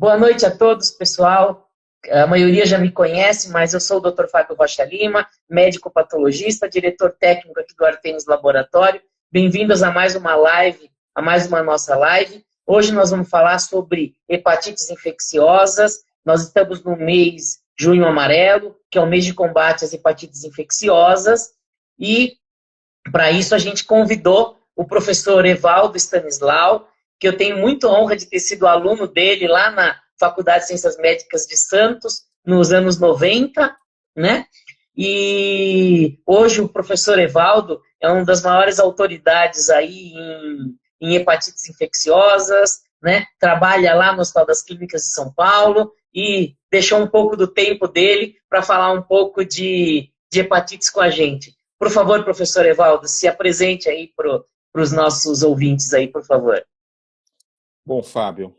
Boa noite a todos, pessoal. A maioria já me conhece, mas eu sou o Dr. Fábio Rocha Lima, médico patologista, diretor técnico aqui do Artemis Laboratório. Bem-vindos a mais uma live, a mais uma nossa live. Hoje nós vamos falar sobre hepatites infecciosas. Nós estamos no mês Junho Amarelo, que é o mês de combate às hepatites infecciosas, e para isso a gente convidou o professor Evaldo Stanislau, que eu tenho muita honra de ter sido aluno dele lá na Faculdade de Ciências Médicas de Santos, nos anos 90, né? E hoje o professor Evaldo é uma das maiores autoridades aí em hepatites infecciosas, né? Trabalha lá no Hospital das Clínicas de São Paulo e deixou um pouco do tempo dele para falar um pouco de hepatites com a gente. Por favor, professor Evaldo, se apresente aí para os nossos ouvintes aí, por favor. Bom, Fábio,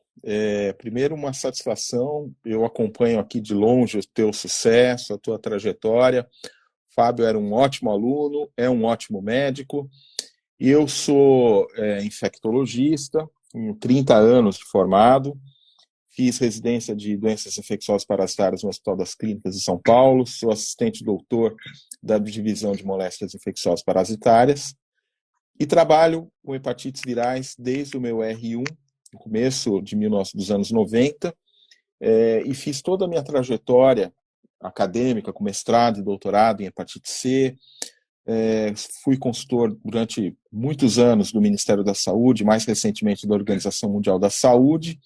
primeiro uma satisfação, eu acompanho aqui de longe o teu sucesso, a tua trajetória. Fábio era um ótimo aluno, é um ótimo médico, e eu sou infectologista, tenho 30 anos de formado, fiz residência de doenças infecciosas parasitárias no Hospital das Clínicas de São Paulo, sou assistente doutor da Divisão de Moléstias Infecciosas Parasitárias, e trabalho com hepatites virais desde o meu R1, no começo dos anos 90, e fiz toda a minha trajetória acadêmica, com mestrado e doutorado em hepatite C, fui consultor durante muitos anos do Ministério da Saúde, mais recentemente da Organização Mundial da Saúde,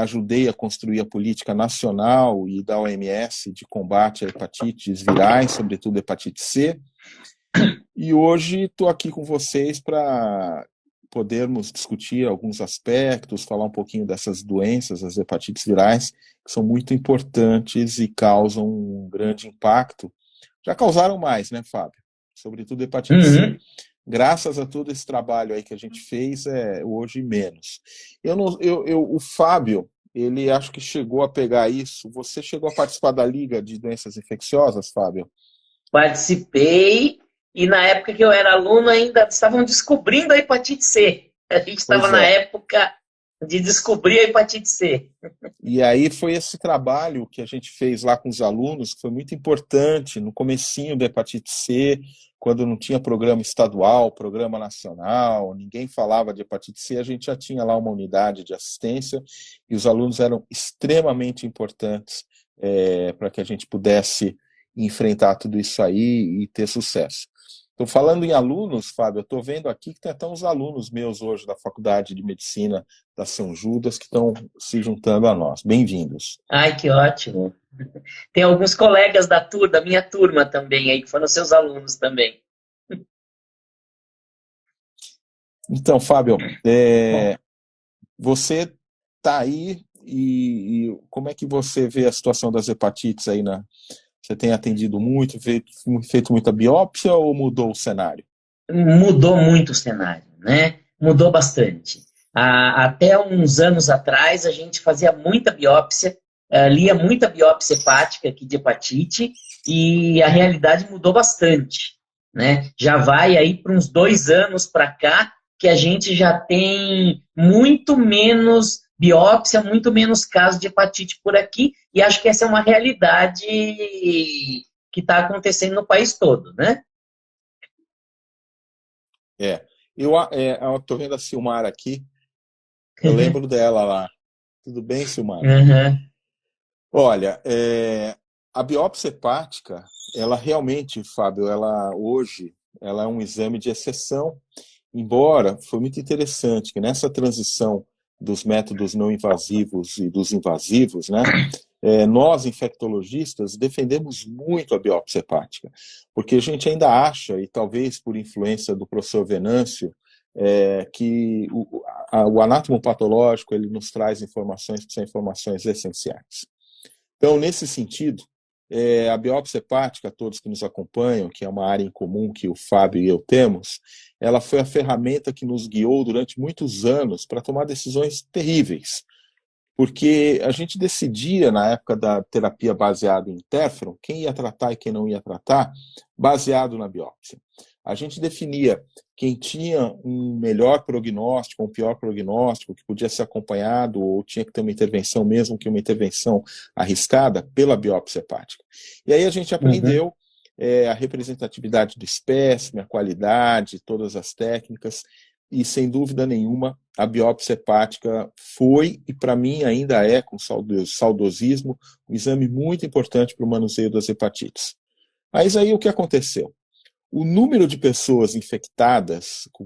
ajudei a construir a política nacional e da OMS de combate a hepatites virais, sobretudo hepatite C, e hoje estou aqui com vocês para podermos discutir alguns aspectos, falar um pouquinho dessas doenças, as hepatites virais, que são muito importantes e causam um grande impacto. Já causaram mais, né, Fábio? Sobretudo hepatite C. Graças a todo esse trabalho aí que a gente fez, hoje menos. O Fábio, ele acho que chegou a pegar isso. Você chegou a participar da Liga de Doenças Infecciosas, Fábio? Participei. E na época que eu era aluno ainda estavam descobrindo a hepatite C. A gente estava na época de descobrir a hepatite C. E aí foi esse trabalho que a gente fez lá com os alunos, que foi muito importante no comecinho da hepatite C, quando não tinha programa estadual, programa nacional, ninguém falava de hepatite C, a gente já tinha lá uma unidade de assistência e os alunos eram extremamente importantes para que a gente pudesse enfrentar tudo isso aí e ter sucesso. Estou falando em alunos, Fábio, eu estou vendo aqui que tem até uns alunos meus hoje da Faculdade de Medicina da São Judas que estão se juntando a nós. Bem-vindos. Ai, que ótimo. Tem alguns colegas da minha turma também aí, que foram seus alunos também. Então, Fábio, você está aí e como é que você vê a situação das hepatites aí Você tem atendido muito, feito muita biópsia ou mudou o cenário? Mudou muito o cenário, né? Mudou bastante. Até uns anos atrás, a gente fazia muita biópsia, lia muita biópsia hepática aqui de hepatite, e a realidade mudou bastante, né? Já vai aí para uns 2 anos para cá, que a gente já tem muito menos biópsia, muito menos casos de hepatite por aqui, e acho que essa é uma realidade que está acontecendo no país todo, né? Eu estou vendo a Silmara aqui, eu lembro dela lá. Tudo bem, Silmara? Uhum. Olha, a biópsia hepática, ela realmente, Fábio, hoje ela é um exame de exceção, embora foi muito interessante que nessa transição dos métodos não invasivos e dos invasivos, né, nós, infectologistas, defendemos muito a biópsia hepática, porque a gente ainda acha, e talvez por influência do professor Venâncio, que o anátomo patológico ele nos traz informações que são informações essenciais. Então, nesse sentido, a biópsia hepática, todos que nos acompanham, que é uma área em comum que o Fábio e eu temos, ela foi a ferramenta que nos guiou durante muitos anos para tomar decisões terríveis. Porque a gente decidia, na época da terapia baseada em interferon, quem ia tratar e quem não ia tratar, baseado na biópsia. A gente definia quem tinha um melhor prognóstico, um pior prognóstico, que podia ser acompanhado ou tinha que ter uma intervenção, mesmo que uma intervenção arriscada, pela biópsia hepática. E aí a gente aprendeu a representatividade do espécime, a qualidade, todas as técnicas, e sem dúvida nenhuma a biópsia hepática foi, e para mim ainda é, com saudosismo, um exame muito importante para o manuseio das hepatites. Mas aí o que aconteceu? O número de pessoas infectadas com...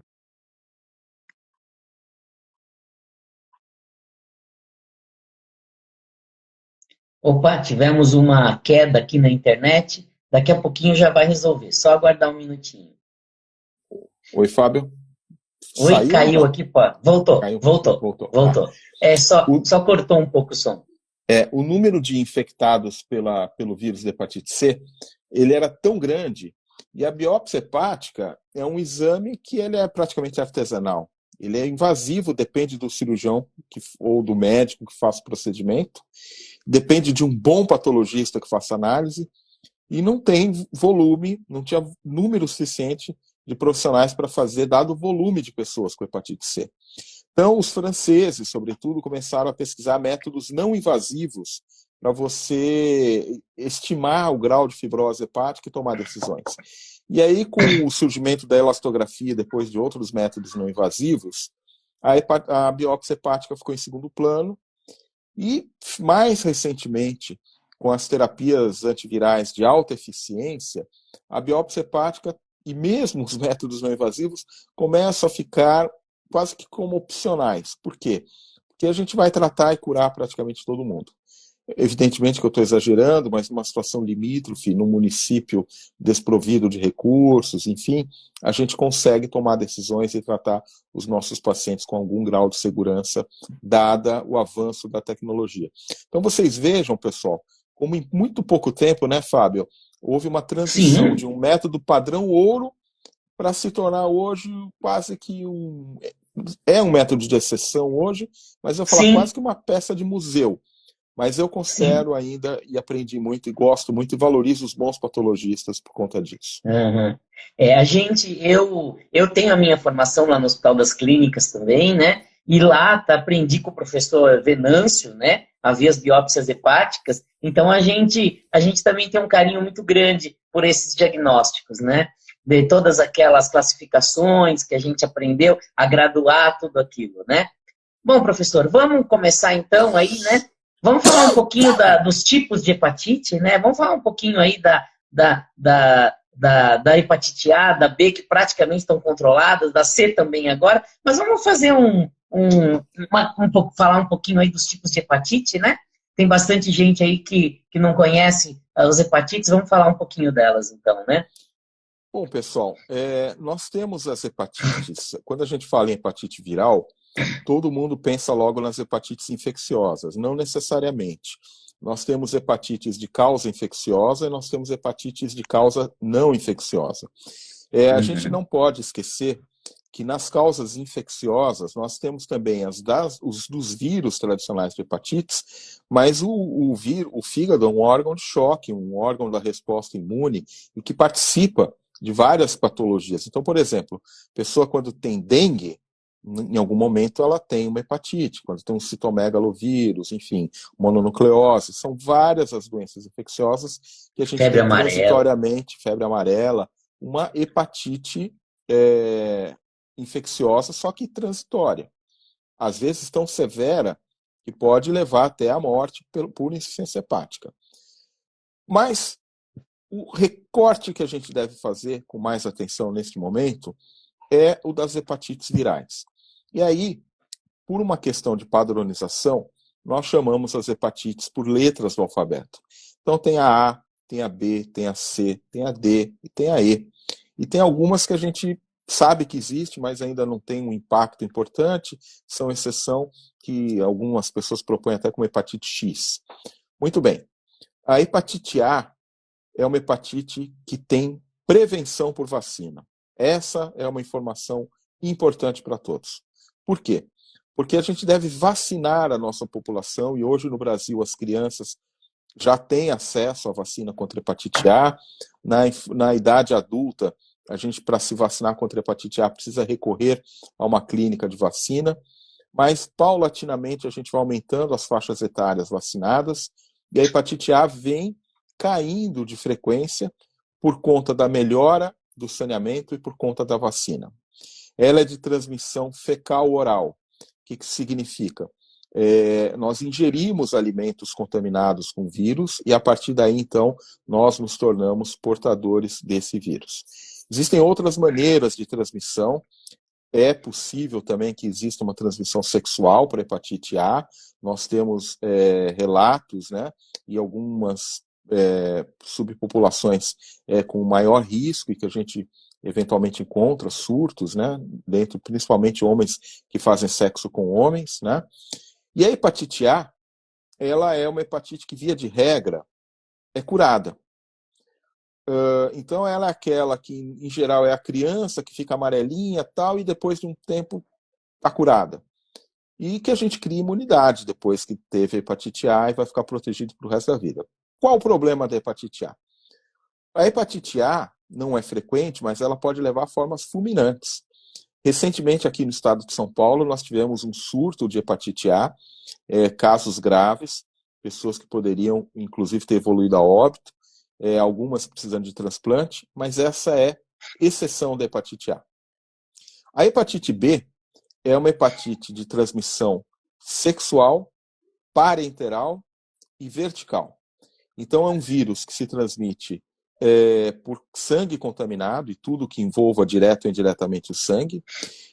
Opa, tivemos uma queda aqui na internet. Daqui a pouquinho já vai resolver. Só aguardar um minutinho. Oi, Fábio. Oi, Saiu ou caiu não? aqui, pô. Voltou, Caiu um pouquinho, voltou, voltou. Tá. Só cortou um pouco o som. O número de infectados pelo vírus de hepatite C, ele era tão grande, e a biópsia hepática é um exame que ele é praticamente artesanal. Ele é invasivo, depende do cirurgião ou do médico que faça o procedimento, depende de um bom patologista que faça análise, e não tem volume, não tinha número suficiente de profissionais para fazer, dado o volume de pessoas com hepatite C. Então, os franceses, sobretudo, começaram a pesquisar métodos não invasivos para você estimar o grau de fibrose hepática e tomar decisões. E aí, com o surgimento da elastografia, depois de outros métodos não invasivos, a biópsia hepática ficou em segundo plano. E, mais recentemente, com as terapias antivirais de alta eficiência, a biópsia hepática e mesmo os métodos não invasivos começam a ficar quase que como opcionais. Por quê? Porque a gente vai tratar e curar praticamente todo mundo. Evidentemente que eu estou exagerando, mas numa situação limítrofe, num município desprovido de recursos, enfim, a gente consegue tomar decisões e tratar os nossos pacientes com algum grau de segurança, dada o avanço da tecnologia. Então vocês vejam, pessoal, como em muito pouco tempo, né, Fábio, houve uma transição de um método padrão ouro para se tornar hoje quase que um método de exceção hoje, mas eu vou falar quase que uma peça de museu. Mas eu considero ainda, e aprendi muito, e gosto muito, e valorizo os bons patologistas por conta disso. Uhum. Eu tenho a minha formação lá no Hospital das Clínicas também, né? E lá aprendi com o professor Venâncio, né? A ver as biópsias hepáticas. Então a gente também tem um carinho muito grande por esses diagnósticos, né? De todas aquelas classificações que a gente aprendeu a graduar tudo aquilo, né? Bom, professor, vamos começar então aí, né? Vamos falar um pouquinho dos tipos de hepatite, né? Vamos falar um pouquinho aí da hepatite A, da B, que praticamente estão controladas, da C também agora, mas vamos fazer falar um pouquinho aí dos tipos de hepatite, né? Tem bastante gente aí que não conhece as hepatites, vamos falar um pouquinho delas então, né? Bom, pessoal, nós temos as hepatites, quando a gente fala em hepatite viral, todo mundo pensa logo nas hepatites infecciosas, não necessariamente. Nós temos hepatites de causa infecciosa e nós temos hepatites de causa não infecciosa. A gente não pode esquecer que nas causas infecciosas nós temos também os dos vírus tradicionais de hepatites, mas o fígado é um órgão de choque, um órgão da resposta imune e que participa de várias patologias. Então, por exemplo, a pessoa quando tem dengue, em algum momento ela tem uma hepatite, quando tem um citomegalovírus, enfim, mononucleose, são várias as doenças infecciosas que a gente febre tem amarela. Transitoriamente, febre amarela, uma hepatite infecciosa, só que transitória. Às vezes tão severa que pode levar até a morte por insuficiência hepática. Mas o recorte que a gente deve fazer com mais atenção neste momento é o das hepatites virais. E aí, por uma questão de padronização, nós chamamos as hepatites por letras do alfabeto. Então tem a A, tem a B, tem a C, tem a D e tem a E. E tem algumas que a gente sabe que existe, mas ainda não tem um impacto importante, são exceção que algumas pessoas propõem até como hepatite X. Muito bem. A hepatite A é uma hepatite que tem prevenção por vacina. Essa é uma informação importante para todos. Por quê? Porque a gente deve vacinar a nossa população, e hoje no Brasil as crianças já têm acesso à vacina contra hepatite A. Na idade adulta, a gente, para se vacinar contra a hepatite A, precisa recorrer a uma clínica de vacina, mas paulatinamente a gente vai aumentando as faixas etárias vacinadas e a hepatite A vem caindo de frequência por conta da melhora do saneamento e por conta da vacina. Ela é de transmissão fecal-oral. O que significa? Nós ingerimos alimentos contaminados com vírus e a partir daí, então, nós nos tornamos portadores desse vírus. Existem outras maneiras de transmissão. É possível também que exista uma transmissão sexual para hepatite A. Nós temos relatos, né, e algumas subpopulações com maior risco e que a gente eventualmente encontra surtos, né, dentro, principalmente homens que fazem sexo com homens, né. E a hepatite A, ela é uma hepatite que, via de regra, é curada. Então ela é aquela que, em geral, é a criança que fica amarelinha tal, e depois de um tempo está curada. E que a gente cria imunidade depois que teve a hepatite A e vai ficar protegido para o resto da vida. Qual o problema da hepatite A? A hepatite A não é frequente, mas ela pode levar a formas fulminantes. Recentemente, aqui no estado de São Paulo, nós tivemos um surto de hepatite A, casos graves, pessoas que poderiam, inclusive, ter evoluído a óbito, algumas precisando de transplante, mas essa é exceção da hepatite A. A hepatite B é uma hepatite de transmissão sexual, parenteral e vertical. Então é um vírus que se transmite por sangue contaminado e tudo que envolva direto ou indiretamente o sangue.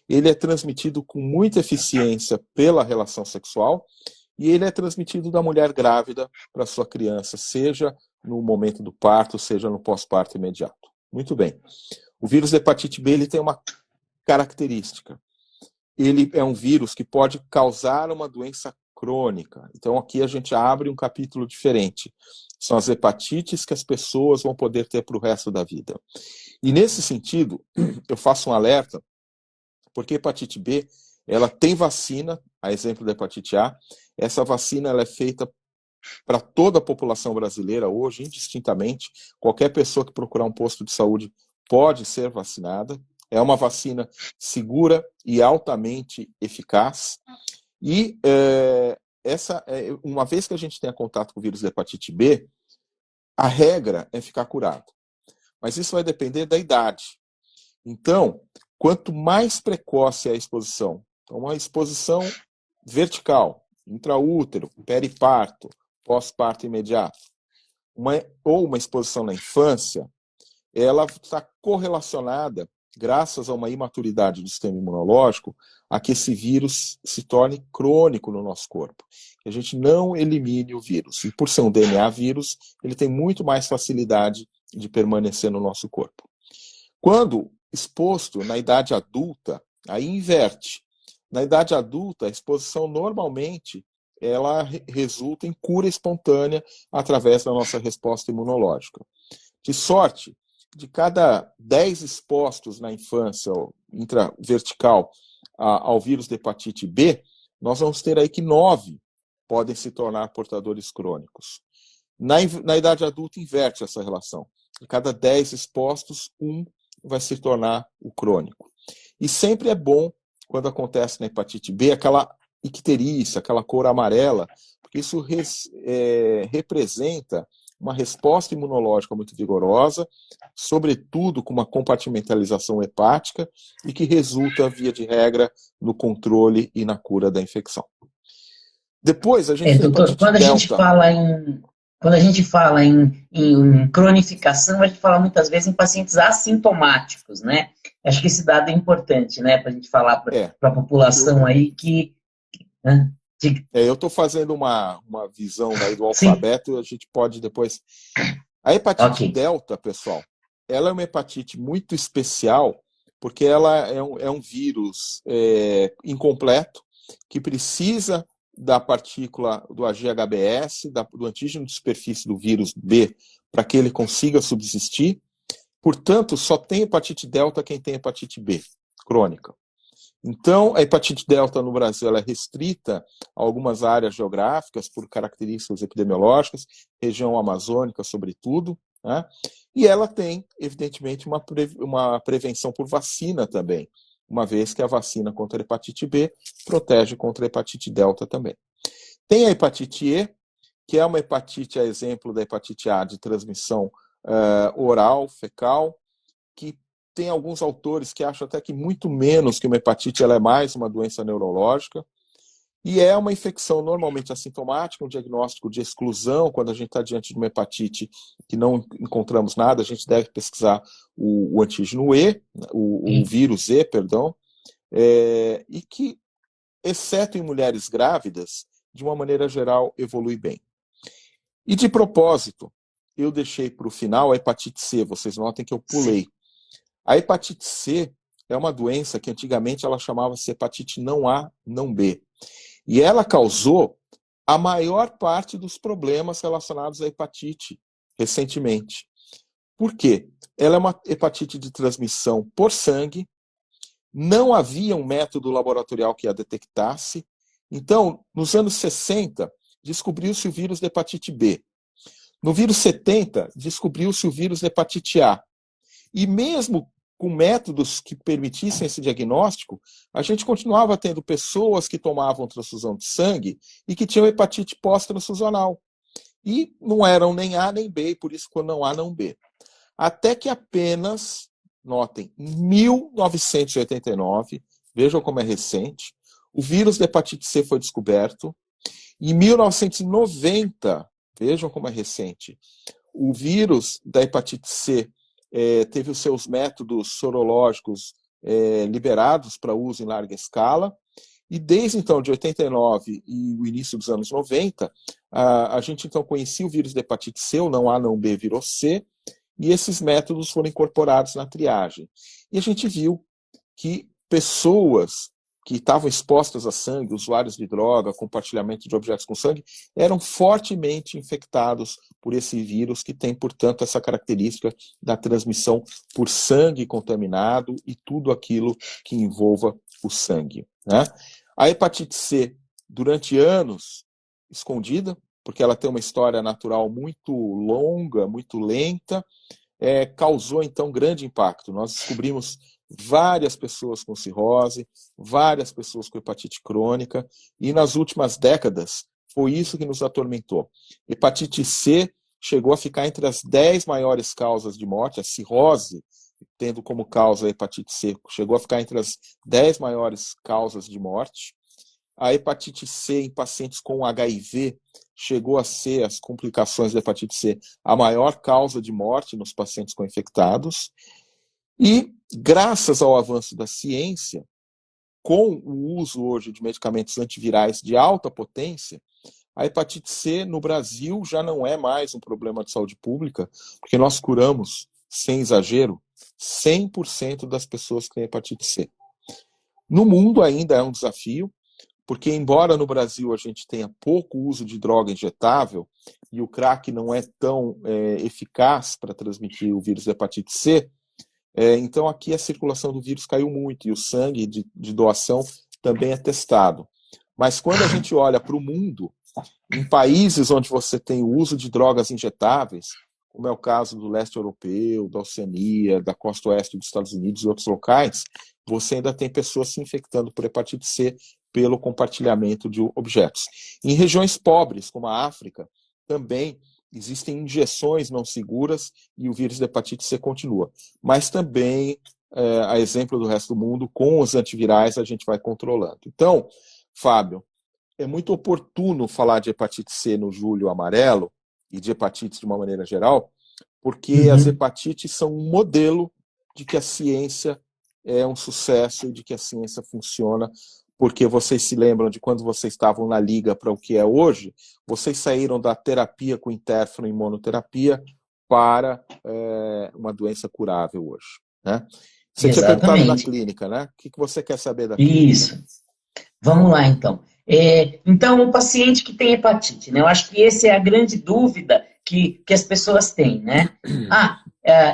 Ele é transmitido com muita eficiência pela relação sexual e ele é transmitido da mulher grávida para sua criança, seja no momento do parto, seja no pós-parto imediato. Muito bem. O vírus da hepatite B ele tem uma característica. Ele é um vírus que pode causar uma doença crônica. Então aqui a gente abre um capítulo diferente. São as hepatites que as pessoas vão poder ter para o resto da vida. E nesse sentido, eu faço um alerta, porque a hepatite B, ela tem vacina, a exemplo da hepatite A. Essa vacina ela é feita para toda a população brasileira hoje, indistintamente. Qualquer pessoa que procurar um posto de saúde pode ser vacinada. É uma vacina segura e altamente eficaz. E uma vez que a gente tenha contato com o vírus da hepatite B, a regra é ficar curado. Mas isso vai depender da idade. Então, quanto mais precoce é a exposição, então uma exposição vertical, intraútero, periparto, pós-parto imediato, ou uma exposição na infância, ela está correlacionada, graças a uma imaturidade do sistema imunológico, a que esse vírus se torne crônico no nosso corpo. Que a gente não elimine o vírus. E por ser um DNA vírus, ele tem muito mais facilidade de permanecer no nosso corpo. Quando exposto na idade adulta, aí inverte. Na idade adulta, a exposição normalmente ela resulta em cura espontânea através da nossa resposta imunológica. De sorte, de cada 10 expostos na infância intravertical ao vírus de hepatite B, nós vamos ter aí que 9 podem se tornar portadores crônicos. Na idade adulta, inverte essa relação. De cada 10 expostos, 1 vai se tornar o crônico. E sempre é bom, quando acontece na hepatite B, aquela icterícia, aquela cor amarela, porque isso representa uma resposta imunológica muito vigorosa, sobretudo com uma compartimentalização hepática e que resulta, via de regra, no controle e na cura da infecção. Depois a gente tem doutor, hepatite delta. Quando a gente fala em cronificação, a gente fala muitas vezes em pacientes assintomáticos, né? Acho que esse dado é importante, né? Para a gente falar para a população aí que... Né? Eu estou fazendo uma visão aí do alfabeto, a gente pode depois... A hepatite delta, pessoal, ela é uma hepatite muito especial, porque ela é um vírus incompleto, que precisa da partícula do AGHBS, do antígeno de superfície do vírus B, para que ele consiga subsistir. Portanto, só tem hepatite delta quem tem hepatite B crônica. Então, a hepatite delta no Brasil ela é restrita a algumas áreas geográficas por características epidemiológicas, região amazônica, sobretudo, né? E ela tem, evidentemente, uma prevenção por vacina também, uma vez que a vacina contra a hepatite B protege contra a hepatite delta também. Tem a hepatite E, que é uma hepatite, a exemplo da hepatite A, de transmissão oral, fecal, que tem alguns autores que acham até que muito menos que uma hepatite, ela é mais uma doença neurológica, e é uma infecção normalmente assintomática, um diagnóstico de exclusão. Quando a gente está diante de uma hepatite que não encontramos nada, a gente deve pesquisar o antígeno E, o vírus E, perdão, e que, exceto em mulheres grávidas, de uma maneira geral, evolui bem. E de propósito, eu deixei para o final a hepatite C, vocês notem que eu pulei. A hepatite C é uma doença que antigamente ela chamava-se hepatite não A, não B. E ela causou a maior parte dos problemas relacionados à hepatite recentemente. Por quê? Ela é uma hepatite de transmissão por sangue, não havia um método laboratorial que a detectasse. Então, nos anos 60, descobriu-se o vírus da hepatite B. No vírus 70, descobriu-se o vírus da hepatite A. E mesmo com métodos que permitissem esse diagnóstico, a gente continuava tendo pessoas que tomavam transfusão de sangue e que tinham hepatite pós-transfusional. E não eram nem A nem B, por isso quando não A, não B. Até que apenas, notem, em 1989, vejam como é recente, o vírus da hepatite C foi descoberto. Em 1990, vejam como é recente, o vírus da hepatite C teve os seus métodos sorológicos liberados para uso em larga escala, e desde então, de 89 e o início dos anos 90, a gente então conhecia o vírus da hepatite C, o não A, não B virou C, e esses métodos foram incorporados na triagem. E a gente viu que pessoas que estavam expostas a sangue, usuários de droga, compartilhamento de objetos com sangue, eram fortemente infectados por esse vírus, que tem, portanto, essa característica da transmissão por sangue contaminado e tudo aquilo que envolva o sangue, né? A hepatite C, durante anos, escondida, porque ela tem uma história natural muito longa, muito lenta, causou, então, grande impacto. Nós descobrimos várias pessoas com cirrose, várias pessoas com hepatite crônica, e nas últimas décadas foi isso que nos atormentou. Hepatite C chegou a ficar entre as 10 maiores causas de morte, a cirrose, tendo como causa a hepatite C, chegou a ficar entre as 10 maiores causas de morte. A hepatite C em pacientes com HIV chegou a ser, as complicações da hepatite C, a maior causa de morte nos pacientes com infectados. E, graças ao avanço da ciência, com o uso hoje de medicamentos antivirais de alta potência, a hepatite C no Brasil já não é mais um problema de saúde pública, porque nós curamos, sem exagero, 100% das pessoas que têm hepatite C. No mundo ainda é um desafio, porque embora no Brasil a gente tenha pouco uso de droga injetável, e o crack não é tão eficaz para transmitir o vírus da hepatite C, então aqui a circulação do vírus caiu muito, e o sangue de doação também é testado. Mas quando a gente olha para o mundo, em países onde você tem o uso de drogas injetáveis, como é o caso do leste europeu, da Oceania, da costa oeste dos Estados Unidos e outros locais, você ainda tem pessoas se infectando por hepatite C pelo compartilhamento de objetos. Em regiões pobres, como a África, também existem injeções não seguras e o vírus da hepatite C continua. Mas também, a exemplo do resto do mundo, com os antivirais a gente vai controlando. Então, Fábio, é muito oportuno falar de hepatite C no Julho Amarelo e de hepatites de uma maneira geral, porque as hepatites são um modelo de que a ciência é um sucesso e de que a ciência funciona, porque vocês se lembram de quando vocês estavam na liga para o que é hoje, vocês saíram da terapia com interferon e imunoterapia para uma doença curável hoje, né? Você tinha perguntado da clínica, né? O que você quer saber da clínica? Isso. Vamos lá, então. Então, o paciente que tem hepatite, né? Eu acho que essa é a grande dúvida que as pessoas têm, né?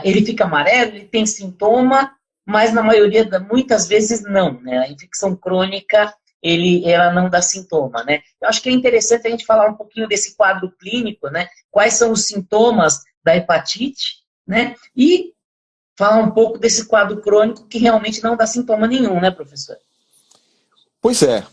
Ele fica amarelo, ele tem sintoma, mas na maioria, muitas vezes não, né? A infecção crônica, ela não dá sintoma, né? Eu acho que é interessante a gente falar um pouquinho desse quadro clínico, né? Quais são os sintomas da hepatite, né? E falar um pouco desse quadro crônico que realmente não dá sintoma nenhum, né, professor? Pois é,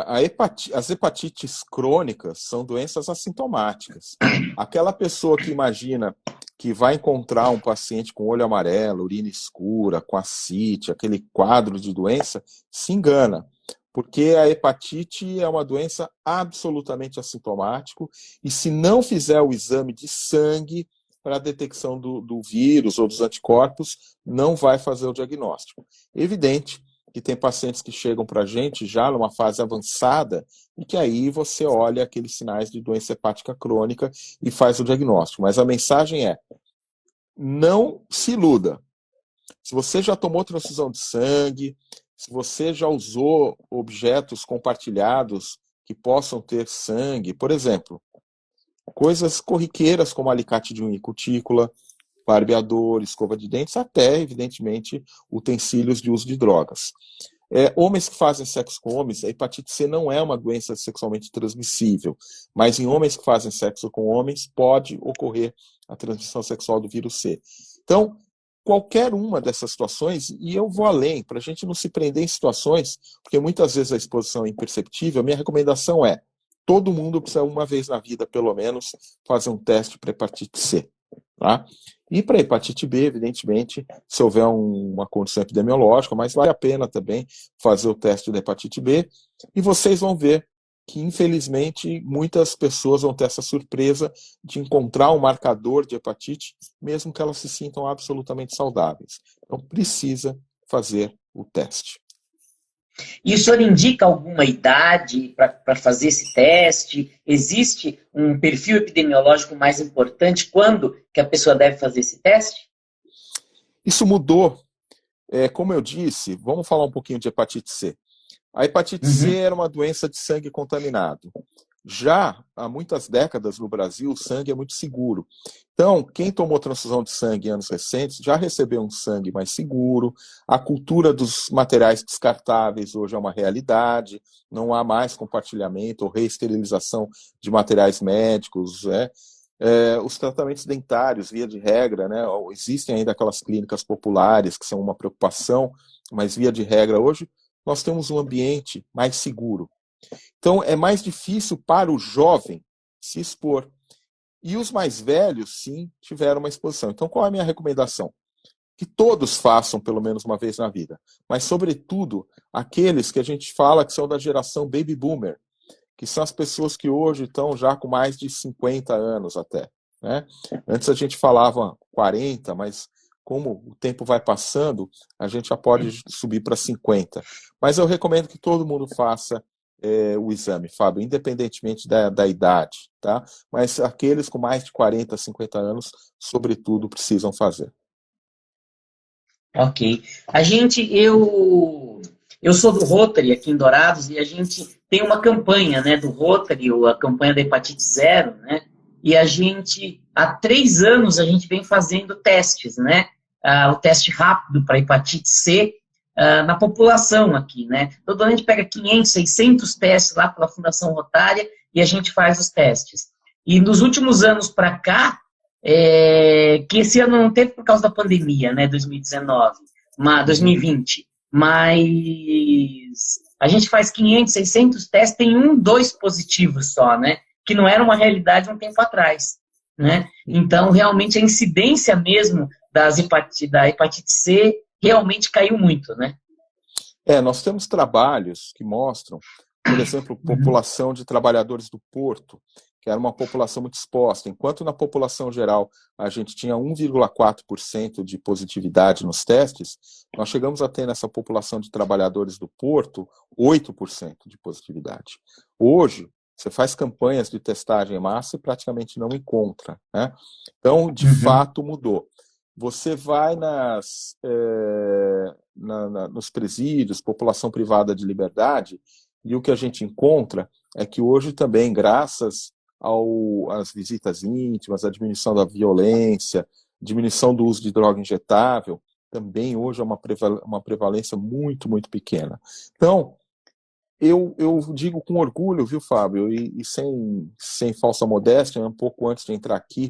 as hepatites crônicas são doenças assintomáticas. Aquela pessoa que imagina que vai encontrar um paciente com olho amarelo, urina escura, com ascite, aquele quadro de doença, se engana. Porque a hepatite é uma doença absolutamente assintomática e se não fizer o exame de sangue para a detecção do vírus ou dos anticorpos, não vai fazer o diagnóstico. Evidente que tem pacientes que chegam para a gente já numa fase avançada e que aí você olha aqueles sinais de doença hepática crônica e faz o diagnóstico. Mas a mensagem é, não se iluda. Se você já tomou transfusão de sangue, se você já usou objetos compartilhados que possam ter sangue, por exemplo, coisas corriqueiras como alicate de unha e cutícula, barbeador, escova de dentes, até, evidentemente, utensílios de uso de drogas. Homens que fazem sexo com homens, a hepatite C não é uma doença sexualmente transmissível, mas em homens que fazem sexo com homens pode ocorrer a transmissão sexual do vírus C. Então, qualquer uma dessas situações, e eu vou além, para a gente não se prender em situações, porque muitas vezes a exposição é imperceptível, a minha recomendação é, todo mundo precisa uma vez na vida, pelo menos, fazer um teste para hepatite C. Tá? E para hepatite B, evidentemente, se houver uma condição epidemiológica, mas vale a pena também fazer o teste da hepatite B, e vocês vão ver que, infelizmente, muitas pessoas vão ter essa surpresa de encontrar um marcador de hepatite, mesmo que elas se sintam absolutamente saudáveis. Então, precisa fazer o teste. E o senhor indica alguma idade para fazer esse teste? Existe um perfil epidemiológico mais importante quando que a pessoa deve fazer esse teste? Isso mudou. Como eu disse, vamos falar um pouquinho de hepatite C. A hepatite C era uma doença de sangue contaminado. Já há muitas décadas no Brasil, o sangue é muito seguro. Então, quem tomou transfusão de sangue em anos recentes já recebeu um sangue mais seguro. A cultura dos materiais descartáveis hoje é uma realidade. Não há mais compartilhamento ou reesterilização de materiais médicos. Os tratamentos dentários, via de regra, né, existem ainda aquelas clínicas populares que são uma preocupação, mas via de regra hoje nós temos um ambiente mais seguro. Então, é mais difícil para o jovem se expor. E os mais velhos, sim, tiveram uma exposição. Então, qual é a minha recomendação? Que todos façam pelo menos uma vez na vida. Mas, sobretudo, aqueles que a gente fala que são da geração baby boomer, que são as pessoas que hoje estão já com mais de 50 anos até. Né? Antes a gente falava 40, mas como o tempo vai passando, a gente já pode subir para 50. Mas eu recomendo que todo mundo faça o exame, Fábio, independentemente da idade, tá? Mas aqueles com mais de 40, 50 anos, sobretudo, precisam fazer. Ok. Eu sou do Rotary aqui em Dourados e a gente tem uma campanha, né, do Rotary, a campanha da Hepatite Zero, né? E há 3 anos, a gente vem fazendo testes, né? O teste rápido para hepatite C na população aqui, né? Todo ano a gente pega 500, 600 testes lá pela Fundação Rotária e a gente faz os testes. E nos últimos anos para cá, que esse ano não teve por causa da pandemia, né, 2020, mas a gente faz 500, 600 testes, tem 1, 2 positivos só, né, que não era uma realidade um tempo atrás, né, então realmente a incidência mesmo da hepatite C realmente caiu muito, né. Nós temos trabalhos que mostram, por exemplo, população de trabalhadores do porto, que era uma população muito exposta. Enquanto na população geral a gente tinha 1,4% de positividade nos testes, nós chegamos a ter nessa população de trabalhadores do porto 8% de positividade. Hoje, você faz campanhas de testagem em massa e praticamente não encontra. Né? Então, de fato, mudou. Você vai nos presídios, população privada de liberdade, e o que a gente encontra é que hoje também, graças às visitas íntimas, à diminuição da violência, diminuição do uso de droga injetável, também hoje é uma prevalência muito, muito pequena. Então, eu digo com orgulho, viu, Fábio, e sem falsa modéstia, um pouco antes de entrar aqui,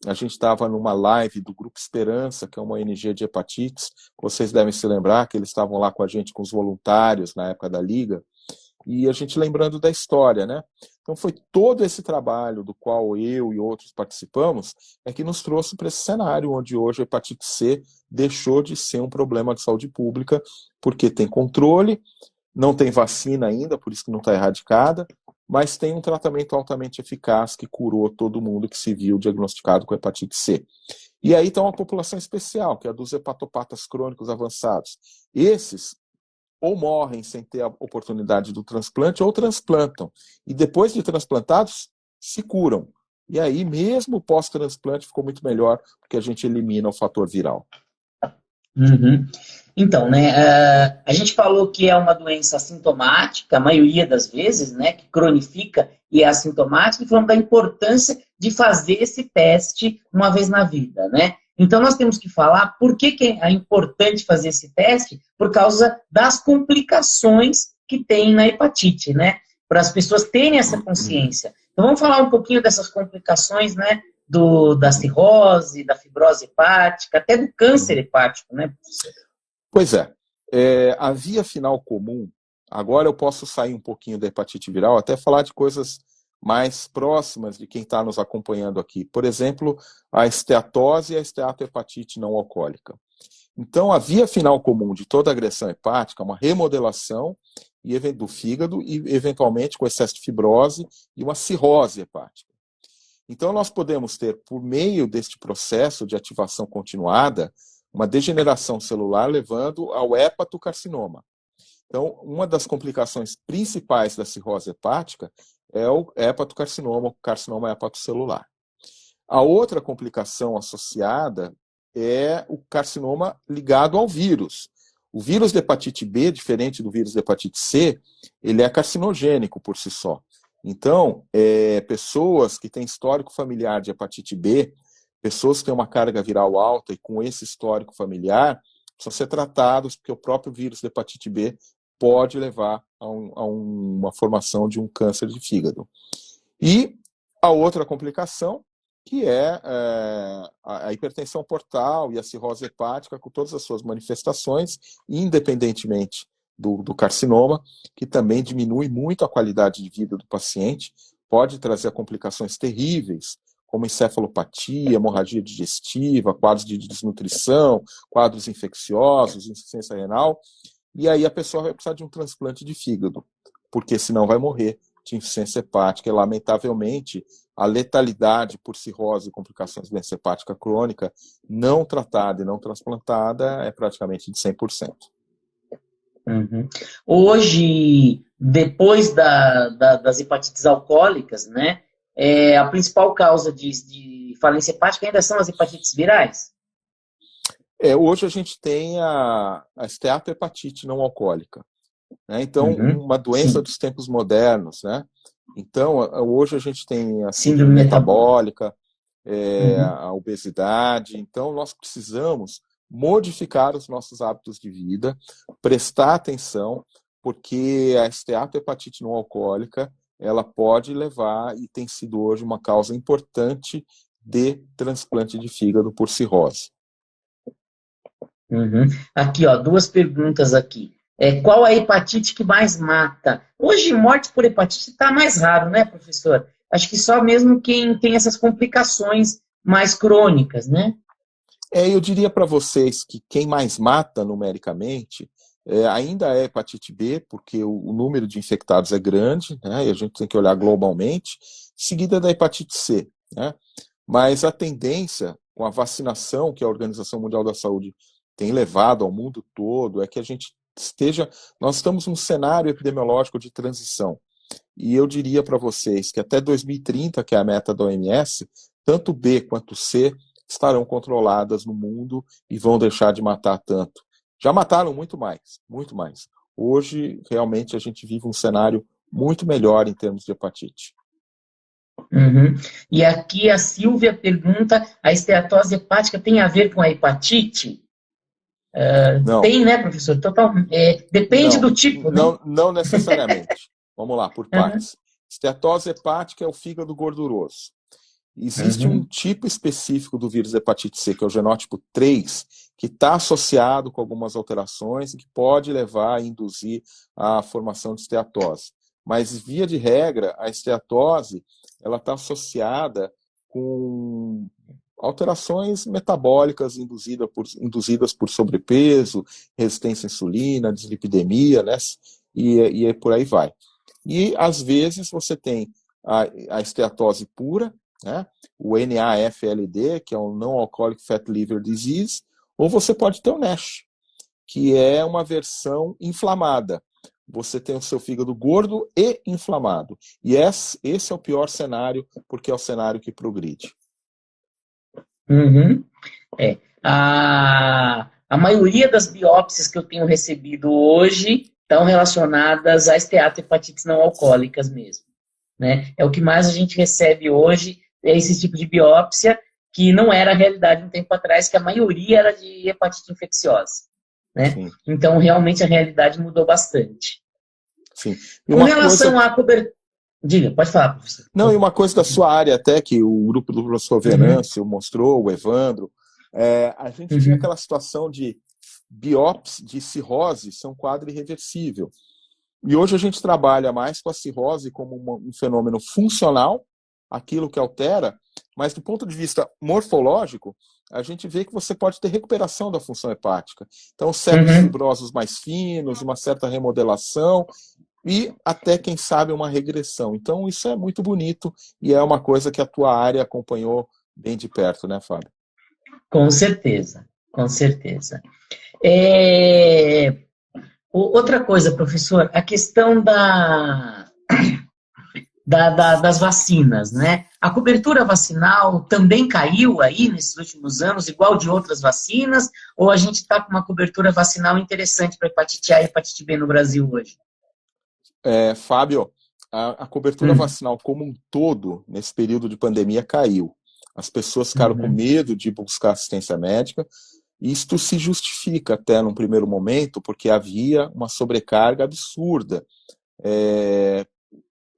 a gente estava numa live do Grupo Esperança, que é uma ONG de hepatites. Vocês devem se lembrar que eles estavam lá com a gente, com os voluntários, na época da Liga, e a gente lembrando da história, né? Então foi todo esse trabalho do qual eu e outros participamos é que nos trouxe para esse cenário onde hoje a hepatite C deixou de ser um problema de saúde pública, porque tem controle, não tem vacina ainda, por isso que não está erradicada, mas tem um tratamento altamente eficaz que curou todo mundo que se viu diagnosticado com hepatite C. E aí está uma população especial, que é a dos hepatopatas crônicos avançados. Esses ou morrem sem ter a oportunidade do transplante, ou transplantam. E depois de transplantados, se curam. E aí, mesmo pós-transplante, ficou muito melhor, porque a gente elimina o fator viral. Uhum. Então, né, a gente falou que é uma doença assintomática, a maioria das vezes, né, que cronifica e é assintomática, e falamos da importância de fazer esse teste uma vez na vida, né? Então, nós temos que falar por que é importante fazer esse teste, por causa das complicações que tem na hepatite, né? Para as pessoas terem essa consciência. Então, vamos falar um pouquinho dessas complicações, né? Da cirrose, da fibrose hepática, até do câncer hepático, né, professor? Pois é. A via final comum, agora eu posso sair um pouquinho da hepatite viral, até falar de coisas mais próximas de quem está nos acompanhando aqui. Por exemplo, a esteatose e a esteatohepatite não alcoólica. Então, a via final comum de toda agressão hepática é uma remodelação do fígado e, eventualmente, com excesso de fibrose e uma cirrose hepática. Então, nós podemos ter, por meio deste processo de ativação continuada, uma degeneração celular levando ao hepatocarcinoma. Então, uma das complicações principais da cirrose hepática é o hepatocarcinoma, o carcinoma hepatocelular. A outra complicação associada é o carcinoma ligado ao vírus. O vírus de hepatite B, diferente do vírus de hepatite C, ele é carcinogênico por si só. Então, pessoas que têm histórico familiar de hepatite B, pessoas que têm uma carga viral alta e com esse histórico familiar, precisam ser tratados, porque o próprio vírus de hepatite B pode levar a uma formação de um câncer de fígado. E a outra complicação, que é a hipertensão portal e a cirrose hepática, com todas as suas manifestações, independentemente do carcinoma, que também diminui muito a qualidade de vida do paciente, pode trazer complicações terríveis, como encefalopatia, hemorragia digestiva, quadros de desnutrição, quadros infecciosos, insuficiência renal, e aí a pessoa vai precisar de um transplante de fígado, porque senão vai morrer de insuficiência hepática. E, lamentavelmente, a letalidade por cirrose e complicações de doença hepática crônica não tratada e não transplantada é praticamente de 100%. Uhum. Hoje, depois das hepatites alcoólicas, né, a principal causa de falência hepática ainda são as hepatites virais? Hoje a gente tem a esteatohepatite não alcoólica, né? Então, uma doença dos tempos modernos, né? Então, hoje a gente tem a síndrome metabólica, a obesidade. Então, nós precisamos modificar os nossos hábitos de vida, prestar atenção, porque a esteatohepatite não alcoólica, ela pode levar, e tem sido hoje uma causa importante de transplante de fígado por cirrose. Aqui, ó, duas perguntas aqui. Qual a hepatite que mais mata? Hoje, morte por hepatite está mais raro, né, professor? Acho que só mesmo quem tem essas complicações mais crônicas, né? Eu diria para vocês que quem mais mata numericamente ainda é hepatite B, porque o número de infectados é grande, né, e a gente tem que olhar globalmente, seguida da hepatite C, né? Mas a tendência, com a vacinação que a Organização Mundial da Saúde tem levado ao mundo todo, é que a gente nós estamos num cenário epidemiológico de transição. E eu diria para vocês que até 2030, que é a meta da OMS, tanto B quanto C estarão controladas no mundo e vão deixar de matar tanto. Já mataram muito mais, muito mais. Hoje, realmente, a gente vive um cenário muito melhor em termos de hepatite. E aqui a Silvia pergunta, a esteatose hepática tem a ver com a hepatite? Tem, né, professor? Depende do tipo, né? Não necessariamente. Vamos lá, por partes. Esteatose hepática é o fígado gorduroso. Existe um tipo específico do vírus hepatite C, que é o genótipo 3, que está associado com algumas alterações e que pode levar a induzir a formação de esteatose. Mas, via de regra, a esteatose ela está associada com alterações metabólicas induzidas por sobrepeso, resistência à insulina, dislipidemia, né? E por aí vai. E, às vezes, você tem a esteatose pura, né? O NAFLD, que é o Non-Alcoholic Fatty Liver Disease, ou você pode ter o NASH, que é uma versão inflamada. Você tem o seu fígado gordo e inflamado. E esse é o pior cenário, porque é o cenário que progride. A maioria das biópsias que eu tenho recebido hoje estão relacionadas a esteatohepatites não alcoólicas mesmo, né? É o que mais a gente recebe hoje, é esse tipo de biópsia, que não era a realidade um tempo atrás, que a maioria era de hepatite infecciosa, né? Sim. Então, realmente, a realidade mudou bastante. Sim. Com relação à cobertura... Diga, pode falar, professor. Não, e uma coisa da sua área até, que o grupo do professor Venâncio mostrou, o Evandro, a gente tinha aquela situação de biópsia, de cirrose, ser um quadro irreversível. E hoje a gente trabalha mais com a cirrose como um fenômeno funcional, aquilo que altera, mas do ponto de vista morfológico, a gente vê que você pode ter recuperação da função hepática. Então, certos fibrosos mais finos, uma certa remodelação e até, quem sabe, uma regressão. Então, isso é muito bonito e é uma coisa que a tua área acompanhou bem de perto, né, Fábio? Com certeza, com certeza. Outra coisa, professor, a questão das vacinas, né? A cobertura vacinal também caiu aí nesses últimos anos, igual de outras vacinas, ou a gente está com uma cobertura vacinal interessante para hepatite A e hepatite B no Brasil hoje? Fábio, a cobertura vacinal como um todo, nesse período de pandemia, caiu. As pessoas ficaram com medo de buscar assistência médica. Isto se justifica até num primeiro momento, porque havia uma sobrecarga absurda.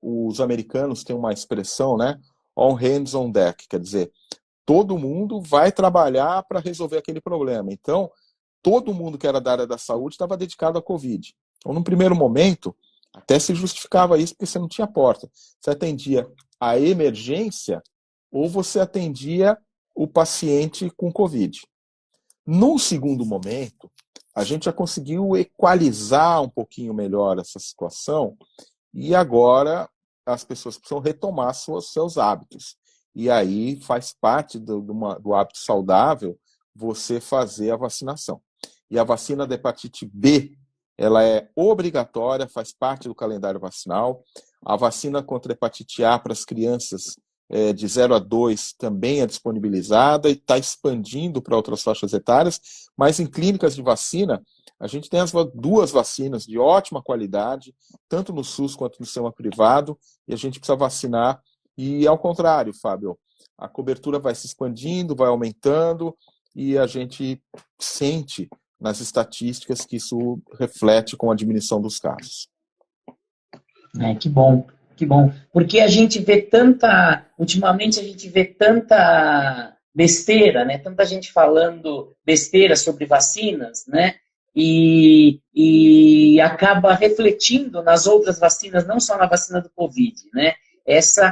Os americanos têm uma expressão, né? All hands on deck, quer dizer, todo mundo vai trabalhar para resolver aquele problema. Então, todo mundo que era da área da saúde estava dedicado à Covid. Então, num primeiro momento, até se justificava isso, porque você não tinha porta. Você atendia a emergência ou você atendia o paciente com Covid. Num segundo momento, a gente já conseguiu equalizar um pouquinho melhor essa situação e agora as pessoas precisam retomar seus hábitos. E aí faz parte do hábito saudável você fazer a vacinação. E a vacina da hepatite B, ela é obrigatória, faz parte do calendário vacinal. A vacina contra a hepatite A para as crianças de 0 a 2 também é disponibilizada e está expandindo para outras faixas etárias, mas em clínicas de vacina, a gente tem as duas vacinas de ótima qualidade, tanto no SUS quanto no sistema privado, e a gente precisa vacinar. E ao contrário, Fábio, a cobertura vai se expandindo, vai aumentando, e a gente sente nas estatísticas que isso reflete com a diminuição dos casos. Que bom. Que bom, porque a gente vê ultimamente a gente vê tanta besteira, né? Tanta gente falando besteira sobre vacinas, né? E acaba refletindo nas outras vacinas, não só na vacina do Covid, né? Esse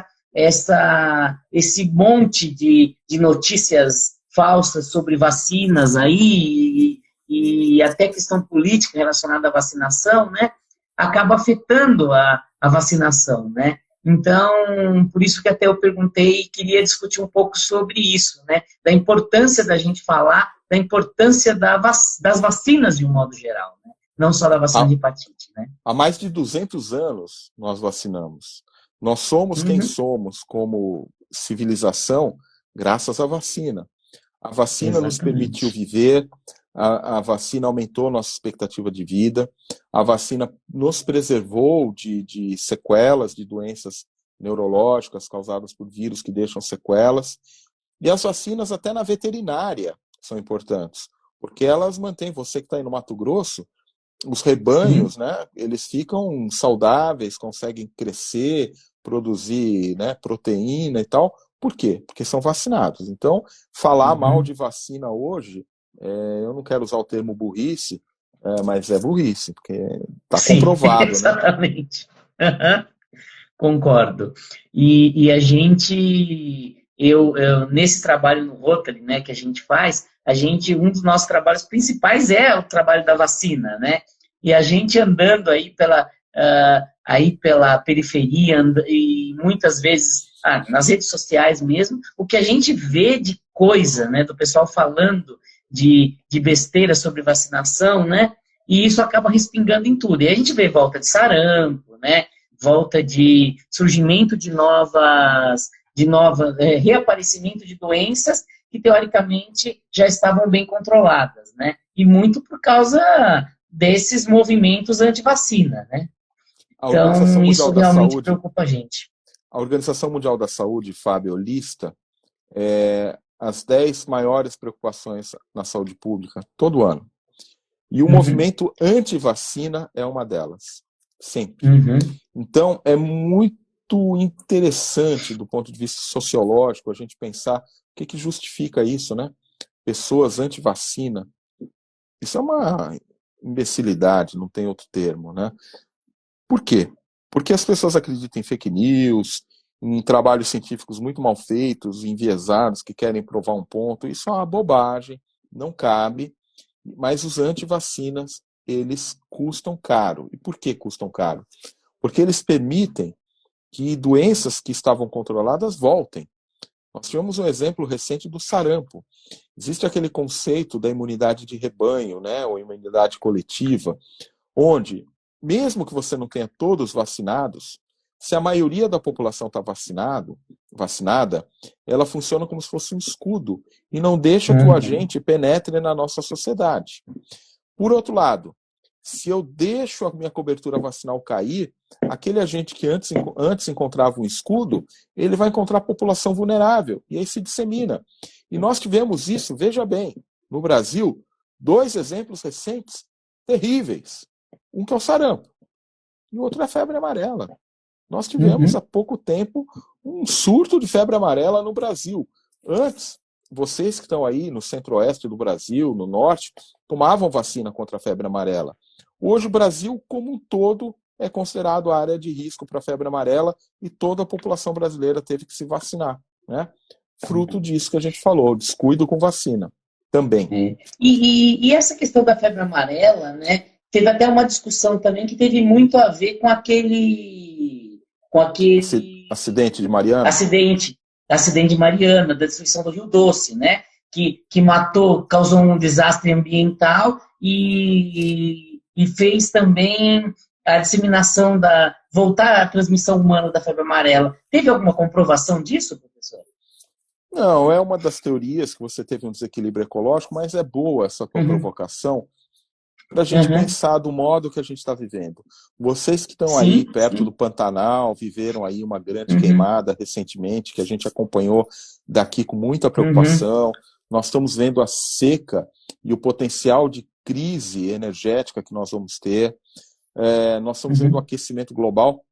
monte de notícias falsas sobre vacinas aí e até questão política relacionada à vacinação, né? Acaba afetando a vacinação, né? Então, por isso que até eu perguntei e queria discutir um pouco sobre isso, né? Da importância da gente falar, da importância das vacinas de um modo geral, né? Não só da vacina de hepatite, né? Há mais de 200 anos nós vacinamos. Nós somos quem somos como civilização graças à vacina. A vacina nos permitiu viver, a vacina aumentou nossa expectativa de vida, a vacina nos preservou de sequelas de doenças neurológicas causadas por vírus que deixam sequelas. E as vacinas até na veterinária são importantes, porque elas mantêm, você que está aí no Mato Grosso, os rebanhos, né, eles ficam saudáveis, conseguem crescer, produzir, né, proteína e tal, Por quê? Porque são vacinados. Então, falar mal Uhum. de vacina hoje, eu não quero usar o termo burrice, mas é burrice, porque está Sim, comprovado, né? exatamente. Aham. Concordo. E a gente, nesse trabalho no Rotary, né, que a gente faz, um dos nossos trabalhos principais é o trabalho da vacina, né? E a gente andando aí pela periferia e muitas vezes nas redes sociais mesmo, o que a gente vê de coisa, né, do pessoal falando de besteira sobre vacinação, né? E isso acaba respingando em tudo. E a gente vê volta de sarampo, né? Volta de surgimento reaparecimento de doenças que teoricamente já estavam bem controladas, né? E muito por causa desses movimentos anti-vacina, né? A Organização Então, Mundial isso da realmente Saúde, preocupa a gente. a Organização Mundial da Saúde, Fábio, lista as 10 maiores preocupações na saúde pública todo ano. E o Uhum, movimento anti-vacina é uma delas, sempre. uhum, Então, é muito interessante do ponto de vista sociológico a gente pensar o que justifica isso, né? Pessoas anti-vacina. Isso é uma imbecilidade, não tem outro termo, né? Por quê? Porque as pessoas acreditam em fake news, em trabalhos científicos muito mal feitos, enviesados, que querem provar um ponto. Isso é uma bobagem, não cabe. Mas os antivacinas, eles custam caro. E por que custam caro? Porque eles permitem que doenças que estavam controladas voltem. Nós tivemos um exemplo recente do sarampo. Existe aquele conceito da imunidade de rebanho, né, ou imunidade coletiva, onde, mesmo que você não tenha todos vacinados, se a maioria da população está vacinada, ela funciona como se fosse um escudo e não deixa que o uhum, agente penetre na nossa sociedade. Por outro lado, se eu deixo a minha cobertura vacinal cair, aquele agente que antes encontrava um escudo, ele vai encontrar a população vulnerável e aí se dissemina. E nós tivemos isso, veja bem, no Brasil, 2 exemplos recentes terríveis. Um que é o sarampo e o outro é a febre amarela. Nós tivemos há uhum, pouco tempo um surto de febre amarela no Brasil. Antes, vocês que estão aí no centro-oeste do Brasil, no norte, tomavam vacina contra a febre amarela. Hoje, o Brasil, como um todo, é considerado área de risco para a febre amarela e toda a população brasileira teve que se vacinar, né? Fruto disso que a gente falou, descuido com vacina também. é. E essa questão da febre amarela, né? Teve até uma discussão também que teve muito a ver com aquele Acidente de Mariana? acidente, acidente de Mariana, da destruição do Rio Doce, né? Que matou, causou um desastre ambiental e fez também a disseminação voltar à transmissão humana da febre amarela. Teve alguma comprovação disso, professor? Não, é uma das teorias que você teve um desequilíbrio ecológico, mas é boa essa tua Uhum, provocação para a gente uhum. pensar do modo que a gente está vivendo. Vocês que estão aí Sim, perto do sim. Pantanal, viveram aí uma grande Uhum, queimada recentemente, que a gente acompanhou daqui com muita uhum, preocupação. Nós estamos vendo a seca e o potencial de crise energética que nós vamos ter. Nós estamos vendo o uhum, aquecimento global.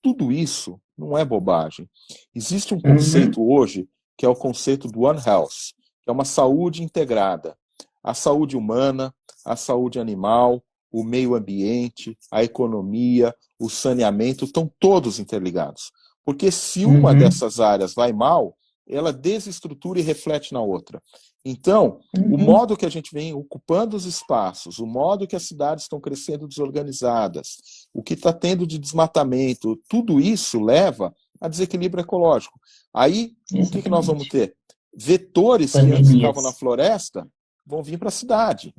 Tudo isso não é bobagem. Existe um uhum, conceito hoje que é o conceito do One Health, que é uma saúde integrada. A saúde humana, a saúde animal, o meio ambiente, a economia, o saneamento, estão todos interligados. Porque se uma uhum, dessas áreas vai mal, ela desestrutura e reflete na outra. Então, o uhum. modo que a gente vem ocupando os espaços, o modo que as cidades estão crescendo desorganizadas, o que está tendo de desmatamento, tudo isso leva a desequilíbrio ecológico. Aí, o que nós vamos Exatamente. ter? Vetores que antes ficavam na Pandemias. floresta vão vir para a cidade.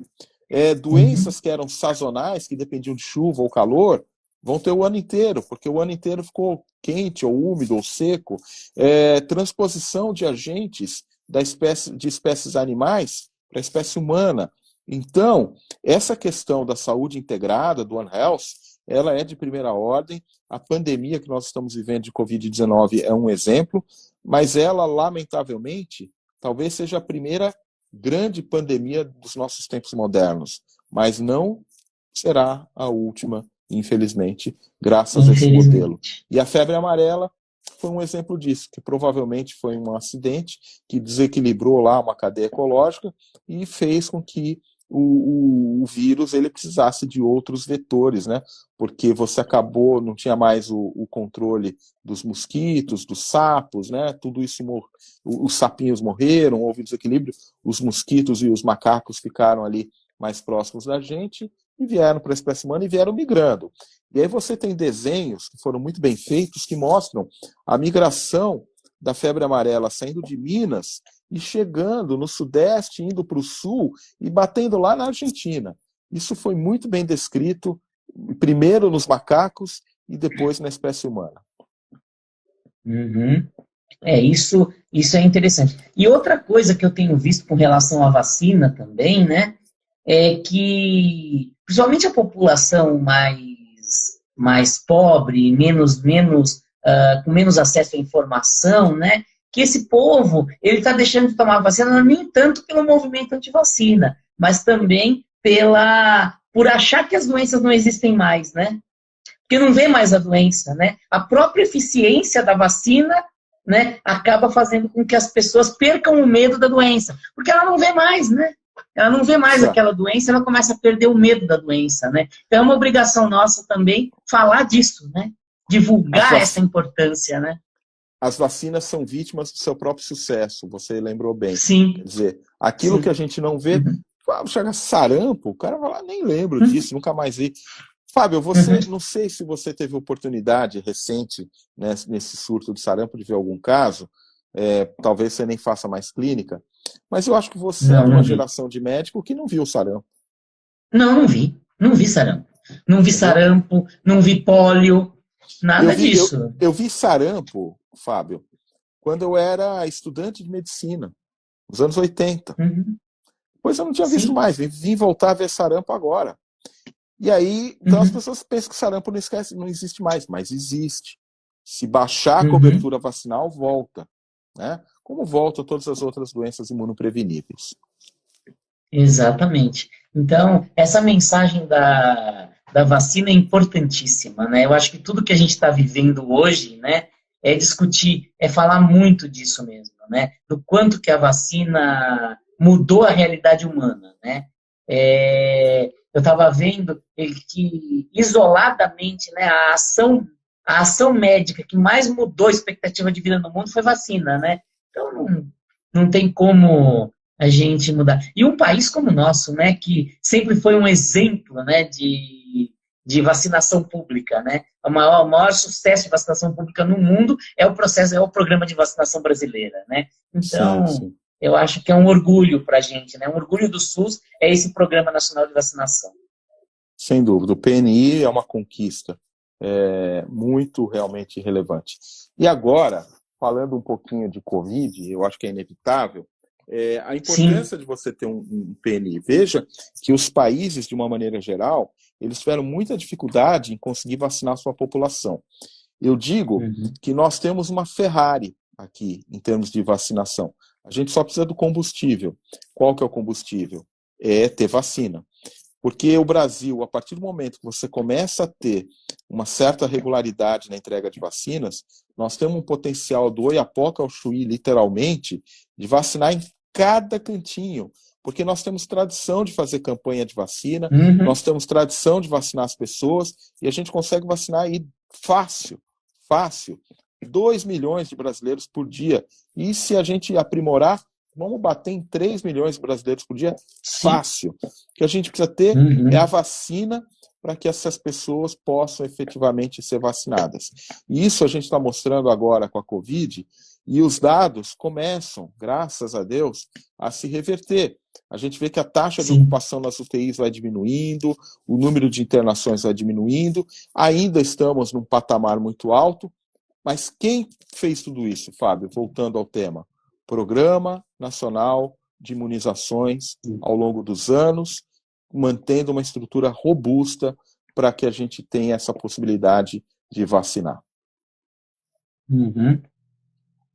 Uhum, Doenças que eram sazonais, que dependiam de chuva ou calor, vão ter o ano inteiro, porque o ano inteiro ficou quente, ou úmido, ou seco. Transposição de agentes de espécies animais para a espécie humana. Então, essa questão da saúde integrada, do One Health, ela é de primeira ordem. A pandemia que nós estamos vivendo de Covid-19 é um exemplo, mas ela, lamentavelmente, talvez seja a primeira grande pandemia dos nossos tempos modernos, mas não será a última, infelizmente, graças a esse modelo. infelizmente. E a febre amarela foi um exemplo disso, que provavelmente foi um acidente que desequilibrou lá uma cadeia ecológica e fez com que o vírus ele precisasse de outros vetores, né? Porque você acabou, não tinha mais o controle dos mosquitos, dos sapos, né? Tudo isso, os sapinhos morreram, houve desequilíbrio, os mosquitos e os macacos ficaram ali mais próximos da gente e vieram para a espécie humana e vieram migrando. E aí você tem desenhos que foram muito bem feitos que mostram a migração da febre amarela saindo de Minas e chegando no Sudeste, indo para o Sul e batendo lá na Argentina. Isso foi muito bem descrito, primeiro nos macacos e depois na espécie humana. Uhum. Isso é interessante. E outra coisa que eu tenho visto com relação à vacina também, né, é que, principalmente a população mais pobre, com menos acesso à informação, né, que esse povo ele está deixando de tomar vacina nem tanto pelo movimento antivacina, mas também por achar que as doenças não existem mais, né? Porque não vê mais a doença, né? A própria eficiência da vacina, né, acaba fazendo com que as pessoas percam o medo da doença, porque ela não vê mais, né? Ela não vê mais aquela doença, ela começa a perder o medo da doença, né? Então é uma obrigação nossa também falar disso, né? Divulgar essa importância, né? As vacinas são vítimas do seu próprio sucesso, você lembrou bem. Sim. Quer dizer, aquilo que a gente não vê, chega sarampo, o cara vai lá, nem lembro disso, nunca mais vi. Fábio, não sei se você teve oportunidade recente, né, nesse surto de sarampo, de ver algum caso, talvez você nem faça mais clínica, mas eu acho que você é de uma geração de médico que não viu sarampo. Não vi. Não vi sarampo. Não vi sarampo, não vi pólio, nada disso. Eu vi sarampo, Fábio, quando eu era estudante de medicina, nos anos 80. Depois eu não tinha visto mais, vim voltar a ver sarampo agora. E aí, então as pessoas pensam que sarampo não existe mais, mas existe. Se baixar a cobertura vacinal, volta. Né? Como voltam todas as outras doenças imunopreveníveis. Exatamente. Então, essa mensagem da vacina é importantíssima, né? Eu acho que tudo que a gente está vivendo hoje, né, é discutir, é falar muito disso mesmo, né? Do quanto que a vacina mudou a realidade humana, né? Eu estava vendo que, isoladamente, né, a ação médica que mais mudou a expectativa de vida no mundo foi vacina, né? Então, não tem como a gente mudar. E um país como o nosso, né, que sempre foi um exemplo, né, de vacinação pública, né? O maior sucesso de vacinação pública no mundo é o programa de vacinação brasileira, né? Então, sim. Eu acho que é um orgulho para a gente, né? Um orgulho do SUS é esse Programa Nacional de Vacinação. Sem dúvida. O PNI é uma conquista muito realmente relevante. E agora, falando um pouquinho de Covid, eu acho que é inevitável, a importância de você ter um PNI. Veja que os países, de uma maneira geral, eles tiveram muita dificuldade em conseguir vacinar a sua população. Eu digo que nós temos uma Ferrari aqui, em termos de vacinação. A gente só precisa do combustível. Qual que é o combustível? É ter vacina. Porque o Brasil, a partir do momento que você começa a ter uma certa regularidade na entrega de vacinas, nós temos um potencial do Oiapoque ao Chuí, literalmente, de vacinar em cada cantinho. Porque nós temos tradição de fazer campanha de vacina, nós temos tradição de vacinar as pessoas, e a gente consegue vacinar aí fácil. 2 milhões de brasileiros por dia. E se a gente aprimorar, vamos bater em 3 milhões de brasileiros por dia, fácil. O que a gente precisa ter é a vacina para que essas pessoas possam efetivamente ser vacinadas. E isso a gente está mostrando agora com a Covid, e os dados começam, graças a Deus, a se reverter. A gente vê que a taxa de ocupação nas UTIs vai diminuindo, o número de internações vai diminuindo, ainda estamos num patamar muito alto, mas quem fez tudo isso, Fábio? Voltando ao tema. Programa Nacional de Imunizações ao longo dos anos, mantendo uma estrutura robusta para que a gente tenha essa possibilidade de vacinar.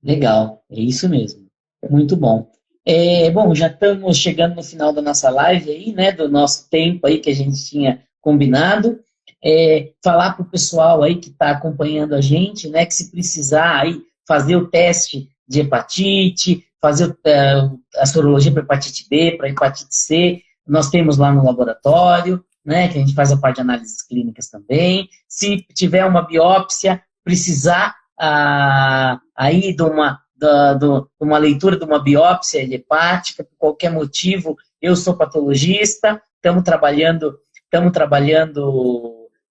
Legal, é isso mesmo. Muito bom. Bom, já estamos chegando no final da nossa live aí, né? Do nosso tempo aí que a gente tinha combinado. falar para o pessoal aí que está acompanhando a gente, né, que se precisar aí fazer o teste de hepatite, fazer a sorologia para hepatite B, para hepatite C, nós temos lá no laboratório, né, que a gente faz a parte de análises clínicas também. Se tiver uma biópsia, precisar aí de uma leitura de uma biópsia hepática, por qualquer motivo, eu sou patologista, estamos trabalhando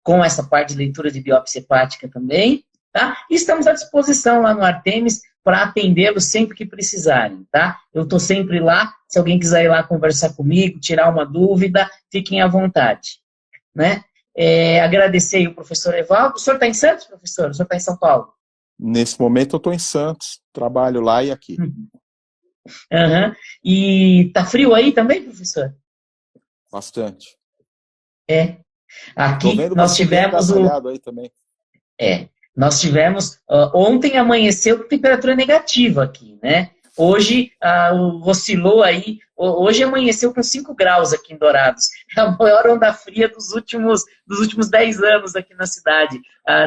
com essa parte de leitura de biópsia hepática também, tá? E estamos à disposição lá no Artemis para atendê-los sempre que precisarem, tá? Eu estou sempre lá, se alguém quiser ir lá conversar comigo, tirar uma dúvida, fiquem à vontade, né? Agradecer aí o professor Evaldo. O senhor está em Santos, professor? O senhor está em São Paulo? Nesse momento eu estou em Santos, trabalho lá e aqui. Uhum. E tá frio aí também, professor? Bastante. Aqui nós tivemos aí também. Nós tivemos, ontem amanheceu com temperatura negativa aqui, né? Hoje oscilou aí, hoje amanheceu com 5 graus aqui em Dourados. É a maior onda fria dos últimos 10 anos aqui na cidade.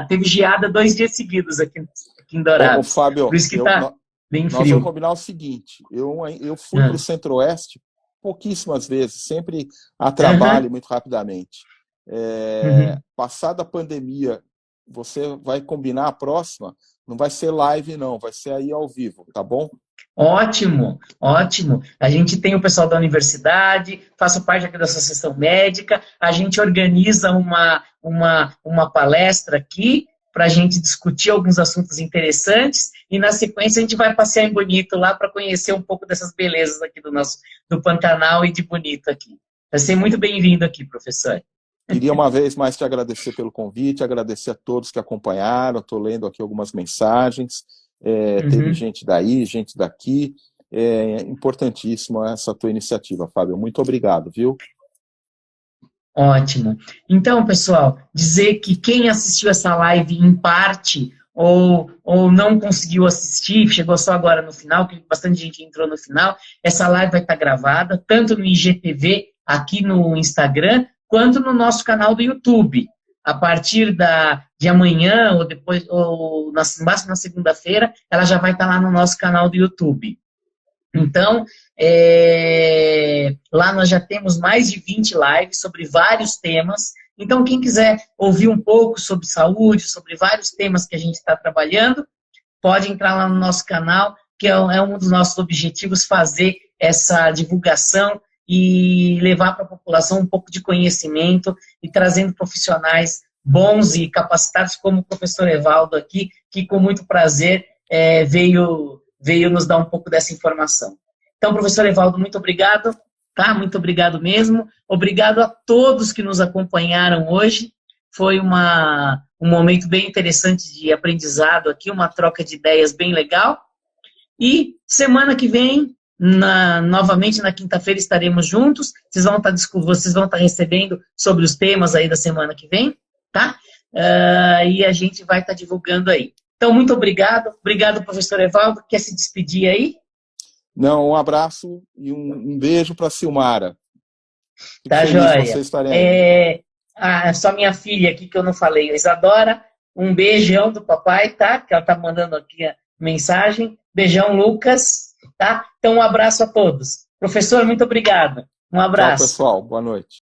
Teve geada 2 dias seguidos aqui em Dourados. Fábio, por isso que tá bem frio. Nós vamos combinar o seguinte, eu fui para o Centro-Oeste pouquíssimas vezes, sempre a trabalho, muito rapidamente. Passada a pandemia, você vai combinar a próxima, não vai ser live não, vai ser aí ao vivo, tá bom? Ótimo, ótimo. A gente tem o pessoal da universidade, faço parte aqui da associação médica, a gente organiza uma palestra aqui para a gente discutir alguns assuntos interessantes e na sequência a gente vai passear em Bonito lá para conhecer um pouco dessas belezas aqui do Pantanal e de Bonito aqui. Vai ser muito bem-vindo aqui, professor. Queria uma vez mais te agradecer pelo convite, agradecer a todos que acompanharam, estou lendo aqui algumas mensagens, teve gente daí, gente daqui, importantíssima essa tua iniciativa, Fábio, muito obrigado, viu? Ótimo. Então, pessoal, dizer que quem assistiu essa live em parte ou não conseguiu assistir, chegou só agora no final, que bastante gente entrou no final, essa live vai estar gravada, tanto no IGTV, aqui no Instagram, quanto no nosso canal do YouTube. A partir de amanhã, ou depois, ou no máximo na segunda-feira, ela já vai estar lá no nosso canal do YouTube. Então, lá nós já temos mais de 20 lives sobre vários temas. Então, quem quiser ouvir um pouco sobre saúde, sobre vários temas que a gente está trabalhando, pode entrar lá no nosso canal, que é um dos nossos objetivos, fazer essa divulgação e levar para a população um pouco de conhecimento e trazendo profissionais bons e capacitados, como o professor Evaldo aqui, que com muito prazer veio nos dar um pouco dessa informação. Então, professor Evaldo, muito obrigado, tá? Muito obrigado mesmo. Obrigado a todos que nos acompanharam hoje. Foi um momento bem interessante de aprendizado aqui, uma troca de ideias bem legal. E semana que vem, novamente na quinta-feira, estaremos juntos. Vocês vão estar recebendo sobre os temas aí da semana que vem, tá? E a gente vai estar divulgando aí. Então, muito obrigado. Obrigado, professor Evaldo. Quer se despedir aí? Não, um abraço e um beijo para a Silmara. Tá, joia. Só minha filha aqui que eu não falei, Isadora. Um beijão do papai, tá? Que ela tá mandando aqui a mensagem. Beijão, Lucas. Tá? Então, um abraço a todos. Professor, muito obrigado. Um abraço. Tchau, pessoal. Boa noite.